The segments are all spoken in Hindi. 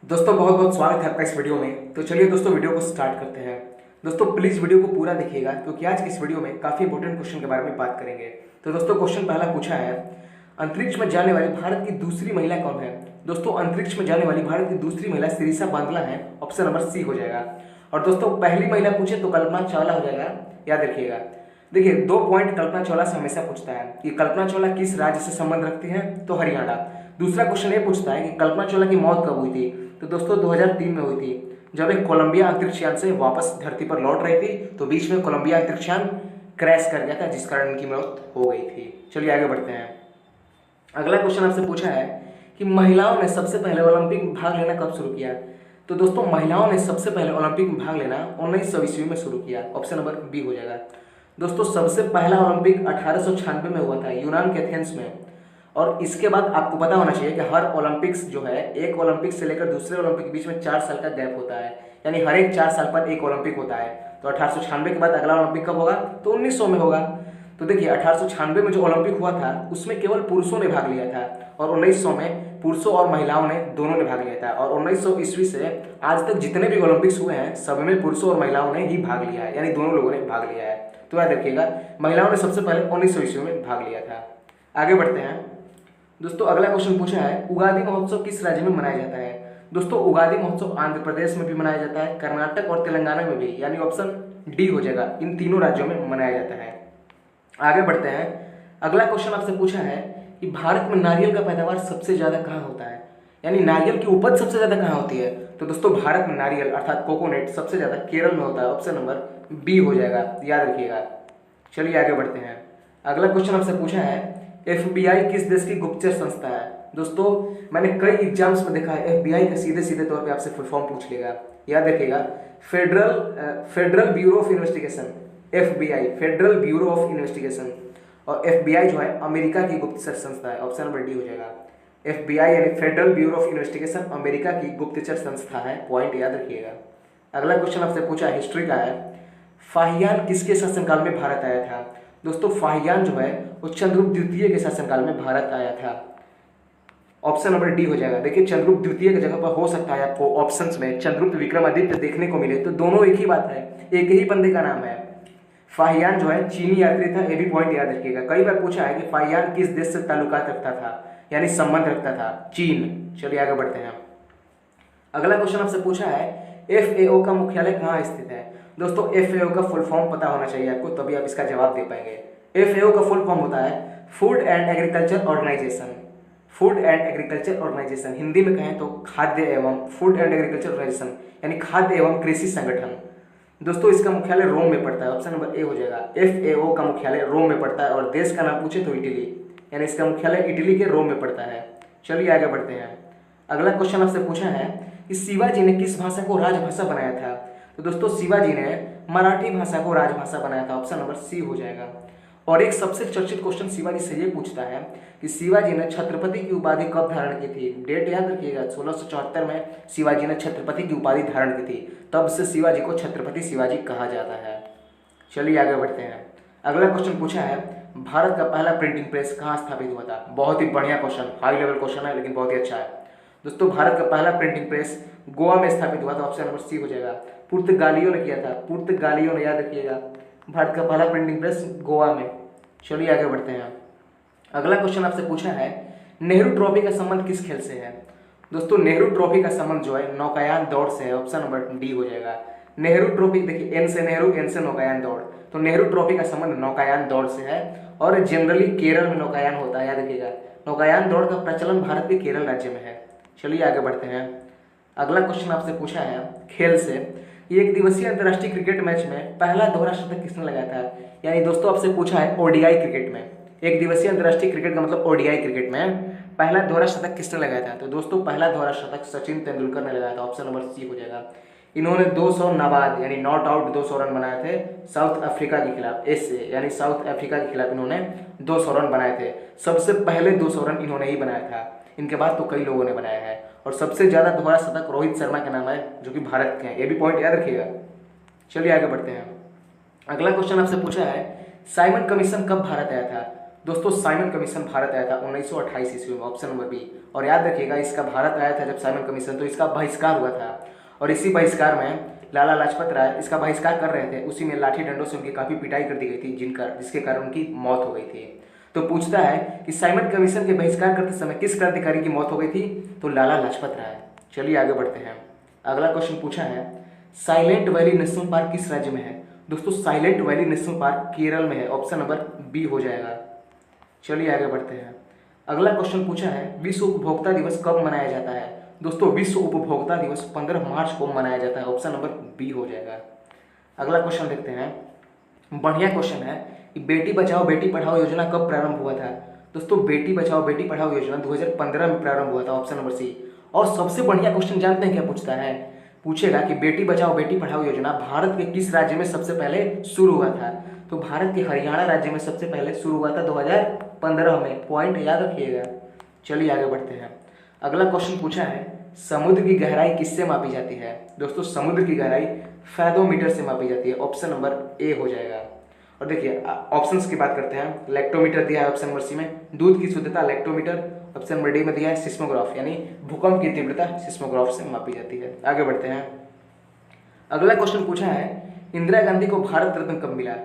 दोस्तों बहुत बहुत स्वागत है आपका इस वीडियो में। तो चलिए दोस्तों वीडियो को स्टार्ट करते हैं। दोस्तों प्लीज़ वीडियो को पूरा देखिएगा क्योंकि आज की इस वीडियो में काफ़ी इंपॉर्टेंट क्वेश्चन के बारे में बात करेंगे। तो दोस्तों क्वेश्चन पहला पूछा है, अंतरिक्ष में जाने वाली भारत की दूसरी महिला कौन है। दोस्तों अंतरिक्ष में जाने वाली भारत की दूसरी महिला सिरिसा बांदला है, ऑप्शन नंबर सी हो जाएगा। और दोस्तों पहली महिला पूछे तो कल्पना चावला हो जाएगा, याद रखिएगा। देखिए 2 पॉइंट कल्पना चावला से हमेशा पूछता है कि कल्पना चावला किस राज्य से संबंध रखती हैं, तो हरियाणा। दूसरा क्वेश्चन ये पूछता है कि कल्पना चावला की मौत कब हुई थी, तो दोस्तों 2003 में हुई थी, जब एक कोलंबिया अंतरिक्ष यान से वापस धरती पर लौट रही थी। तो बीच में कोलंबिया अंतरिक्ष यान क्रैश कर गया था जिस कारण उनकी मौत हो गई थी। चलिए आगे बढ़ते हैं। अगला क्वेश्चन आपसे पूछा है कि महिलाओं ने सबसे पहले ओलंपिक में भाग लेना कब शुरू किया। तो दोस्तों महिलाओं ने सबसे पहले ओलंपिक में भाग लेना 1900 ईस्वी में शुरू किया, ऑप्शन नंबर बी हो जाएगा। दोस्तों सबसे पहला ओलंपिक 1896 में हुआ था यूनान के एथेंस में। और इसके बाद आपको पता होना चाहिए कि हर ओलंपिक्स जो है, एक ओलंपिक से लेकर दूसरे ओलंपिक के बीच में 4 साल का गैप होता है, यानी हर एक 4 साल पर एक ओलंपिक होता है। तो 1896 के बाद अगला ओलंपिक कब होगा, तो 1900 में होगा। तो देखिए 1896 में जो ओलंपिक हुआ था उसमें केवल पुरुषों ने भाग लिया था, और 1900 में पुरुषों और महिलाओं ने दोनों ने भाग लिया था। और 1900 ईस्वी से आज तक जितने भी ओलंपिक्स हुए हैं सब में पुरुषों और महिलाओं ने ही भाग लिया है, यानी दोनों लोगों ने भाग लिया है। तो याद रखिएगा महिलाओं ने सबसे पहले 1900 ईस्वी में भाग लिया था। आगे बढ़ते हैं। दोस्तों अगला क्वेश्चन पूछा है, उगादि महोत्सव किस राज्य में मनाया जाता है। दोस्तों उगादि महोत्सव आंध्र प्रदेश में भी मनाया जाता है, कर्नाटक और तेलंगाना में भी, यानी ऑप्शन डी हो जाएगा, इन तीनों राज्यों में मनाया जाता है। आगे बढ़ते हैं। अगला क्वेश्चन आपसे पूछा है कि भारत में नारियल का पैदावार सबसे ज्यादा कहाँ होता है, यानी नारियल की उपज सबसे ज्यादा कहाँ होती है। तो दोस्तों भारत में नारियल अर्थात कोकोनट सबसे ज्यादा केरल में होता है, ऑप्शन नंबर बी हो जाएगा, याद रखिएगा। चलिए आगे बढ़ते हैं। अगला क्वेश्चन आपसे पूछा है, FBI किस देश की गुप्तचर संस्था है। दोस्तों मैंने कई एग्जाम्स में देखा है FBI का सीधे सीधे तौर पे आपसे फुल फॉर्म पूछ लेगा, याद रखिएगा। Federal bureau of investigation, FBI federal bureau of investigation. और FBI जो है अमेरिका की गुप्तचर संस्था है, ऑप्शन नंबर डी हो जाएगा। FBI यानी federal bureau of investigation America की गुप्तचर संस्था है, पॉइंट याद रखिएगा। अगला क्वेश्चन आपसे पूछा हिस्ट्री का है, फाहियान किसके शासनकाल में भारत आया था। दोस्तों फाहियान जो है वो चंद्रगुप्त द्वितीय के शासनकाल में भारत आया था, ऑप्शन नंबर डी हो जाएगा। देखिए चंद्रगुप्त द्वितीय की जगह पर हो सकता है आपको ऑप्शंस में चंद्रगुप्त विक्रमादित्य देखने को मिले, तो दोनों एक ही बात है, एक ही बंदे का नाम है। फाहियान जो है चीनी यात्री था, ये भी पॉइंट याद रखिएगा। कई बार पूछा है कि फाहियान किस देश से ताल्लुकात रखता था, यानी संबंध रखता था, चीन। चलिए आगे बढ़ते हैं। अगला क्वेश्चन आपसे पूछा है, FAO का मुख्यालय कहाँ स्थित है। दोस्तों FAO का फुल फॉर्म पता होना चाहिए आपको, तभी आप इसका जवाब दे पाएंगे। FAO का फुल फॉर्म होता है food and agriculture organization. Food and agriculture organization Hindi में कहें तो खाद्य एवं फूड एंड एग्रीकल्चर ऑर्गेनाइजेशन, यानी खाद्य एवं कृषि संगठन। दोस्तों इसका मुख्यालय रोम में पड़ता है, ऑप्शन नंबर ए हो जाएगा। FAO का मुख्यालय रोम में पड़ता है, और देश का नाम पूछे तो इटली, यानी इसका मुख्यालय इटली के रोम में पड़ता है। चलिए आगे बढ़ते हैं। अगला क्वेश्चन आपसे पूछा है कि शिवाजी ने किस भाषा को राजभाषा बनाया था। तो दोस्तों शिवाजी ने मराठी भाषा को राजभाषा बनाया था, ऑप्शन नंबर सी हो जाएगा। और एक सबसे चर्चित क्वेश्चन शिवाजी से ये पूछता है कि शिवाजी ने छत्रपति की उपाधि कब धारण की थी। डेट याद रखिएगा, 1674 में शिवाजी ने छत्रपति की उपाधि धारण की थी, तब से शिवाजी को छत्रपति शिवाजी कहा जाता है। चलिए आगे बढ़ते हैं। अगला क्वेश्चन पूछा है, भारत का पहला प्रिंटिंग प्रेस कहाँ स्थापित हुआ था। बहुत ही बढ़िया क्वेश्चन, हाई लेवल क्वेश्चन है लेकिन बहुत ही अच्छा है। दोस्तों भारत का पहला प्रिंटिंग प्रेस गोवा में स्थापित हुआ था, ऑप्शन नंबर सी हो जाएगा। पुर्तगालियों ने किया था, पुर्तगालियों ने, याद रखिएगा। भारत का पहला प्रिंटिंग प्रेस गोवा में। चलिए आगे बढ़ते हैं। अगला क्वेश्चन आपसे पूछा है, नेहरू ट्रॉफी का संबंध किस खेल से है। दोस्तों नेहरू ट्रॉफी का संबंध जो है नौकायान दौड़ से है, ऑप्शन नंबर डी हो जाएगा। नेहरू ट्रॉफी देखिए एन से नेहरू, एन से नौकायान दौड़, तो नेहरू ट्रॉफी का संबंध नौकायान दौड़ से है, और जनरली केरल में नौकायान होता है, याद रखिएगा। नौकायान दौड़ का प्रचलन भारत के केरल राज्य में है। चलिए आगे बढ़ते हैं। अगला क्वेश्चन आपसे पूछा है खेल से, एक दिवसीय अंतर्राष्ट्रीय क्रिकेट मैच में पहला दोहरा शतक किसने लगाया था। यानी दोस्तों आपसे पूछा है ODI क्रिकेट में, एक दिवसीय अंतर्राष्ट्रीय क्रिकेट का मतलब ODI क्रिकेट में पहला दोहरा शतक किसने लगाया था। तो दोस्तों पहला दोहरा शतक सचिन तेंदुलकर ने लगाया था, ऑप्शन नंबर सी हो जाएगा। इन्होंने 200 नाबाद यानी नॉट आउट 200 रन बनाए थे साउथ अफ्रीका के खिलाफ, ऐसे यानी साउथ अफ्रीका के खिलाफ इन्होंने 200 रन बनाए थे। सबसे पहले 200 रन इन्होंने ही बनाया था, इनके बाद तो कई लोगों ने बनाया है। और सबसे ज्यादा दोहरा शतक रोहित शर्मा के नाम है, जो कि भारत के हैं, ये भी पॉइंट याद रखिएगा। चलिए आगे बढ़ते हैं। अगला क्वेश्चन आपसे पूछा है, साइमन कमीशन कब भारत आया था। दोस्तों साइमन कमीशन भारत आया था 1928 ईस्वी में, ऑप्शन नंबर बी। और याद रखिएगा इसका भारत आया था जब साइमन कमीशन, तो इसका बहिष्कार हुआ था और इसी बहिष्कार में लाला लाजपत राय इसका बहिष्कार कर रहे थे, उसी में लाठी डंडों से उनकी काफ़ी पिटाई कर दी गई थी जिसके कारण उनकी मौत हो गई थी। तो पूछता है कि साइमन कमीशन के बहिष्कार करते समय किस क्रांतिकारी की मौत हो गई थी, तो लाला लाजपत राय। चलिए आगे बढ़ते हैं। अगला क्वेश्चन पूछा है साइलेंट वैली नेशनल पार्क किस राज्य में है। दोस्तों silent valley national park Kerala में है, ऑप्शन नंबर बी हो जाएगा। चलिए आगे बढ़ते हैं। अगला क्वेश्चन पूछा है विश्व उपभोक्ता दिवस कब मनाया जाता है। दोस्तों विश्व उपभोक्ता दिवस 15 मार्च को मनाया जाता है, ऑप्शन नंबर बी हो जाएगा। अगला क्वेश्चन देखते हैं, बढ़िया क्वेश्चन है कि बेटी बचाओ बेटी पढ़ाओ योजना कब प्रारंभ हुआ था। दोस्तों बेटी बचाओ बेटी पढ़ाओ योजना 2015 में प्रारंभ हुआ था, ऑप्शन नंबर सी। और सबसे बढ़िया क्वेश्चन जानते हैं क्या पूछता है, पूछेगा कि बेटी बचाओ बेटी पढ़ाओ योजना भारत के किस राज्य में सबसे पहले शुरू हुआ था। तो भारत के हरियाणा राज्य में सबसे पहले शुरू हुआ था 2015 में, पॉइंट याद रखिएगा। चलिए आगे बढ़ते हैं। अगला क्वेश्चन पूछा है समुद्र की गहराई किससे मापी जाती है। दोस्तों समुद्र की गहराई फैथोमीटर से मापी जाती है, ऑप्शन नंबर ए हो जाएगा। और देखिए ऑप्शंस की बात करते हैं, लेक्टोमीटर दिया है ऑप्शन नंबर सी में, दूध की शुद्धता लेक्टोमीटर, ऑप्शन नंबर डी में दिया है सिस्मोग्राफ, यानी भूकंप की तीव्रता सिस्मोग्राफ से मापी जाती है। आगे बढ़ते हैं। अगला क्वेश्चन पूछा है इंदिरा गांधी को भारत रत्न कब मिला।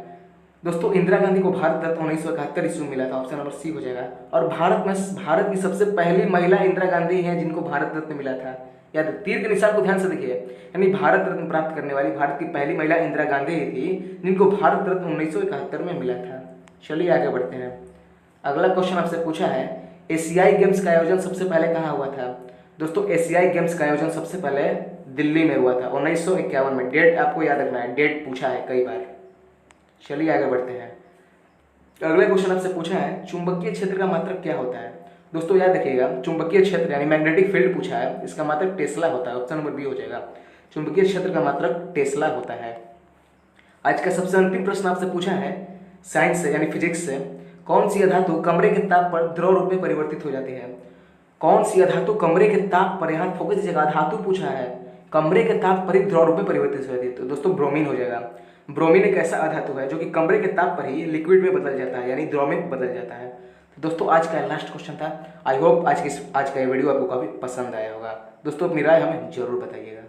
दोस्तों इंदिरा गांधी को भारत रत्न 1971 ईस्वी में मिला था, ऑप्शन नंबर सी हो जाएगा। और भारत की सबसे पहली महिला इंदिरा गांधी है जिनको भारत रत्न मिला था। याद तीर के निशान को ध्यान से देखिए, यानी भारत रत्न प्राप्त करने वाली भारत की पहली महिला इंदिरा गांधी ही थी जिनको भारत रत्न 1971 में मिला था। चलिए आगे बढ़ते हैं। अगला क्वेश्चन आपसे पूछा है एशियाई गेम्स का आयोजन सबसे पहले कहाँ हुआ था। दोस्तों एशियाई गेम्स का आयोजन सबसे पहले दिल्ली में हुआ था 1951 में। डेट आपको याद रखना है, डेट पूछा है कई बार। चलिए आगे बढ़ते हैं। अगले क्वेश्चन आपसे पूछा है चुंबकीय क्षेत्र का मात्रक क्या होता है। दोस्तों याद रखिएगा चुंबकीय क्षेत्र यानी मैग्नेटिक फील्ड पूछा है, इसका मात्रक टेस्ला होता है, ऑप्शन नंबर बी हो जाएगा। चुंबकीय क्षेत्र का मात्रक टेस्ला होता है। आज का सबसे अंतिम प्रश्न आपसे पूछा है साइंस से यानी फिजिक्स से, कौन सी धातु कमरे के ताप पर द्रव रूप में परिवर्तित हो जाती है। कौन सी धातु कमरे के ताप पर, यहाँ फोकस दीजिएगा, धातु पूछा है, कमरे के ताप पर ही द्रव रूप में परिवर्तित हो जाती है। तो दोस्तों ब्रोमीन हो जाएगा। ब्रोमीन एक ऐसा अधातु है जो कि कमरे के ताप पर ही लिक्विड में बदल जाता है, यानी द्रव में बदल जाता है। तो दोस्तों आज का लास्ट क्वेश्चन था। आई होप आज का ये वीडियो आपको काफ़ी पसंद आया होगा। दोस्तों अपनी राय हमें जरूर बताइएगा।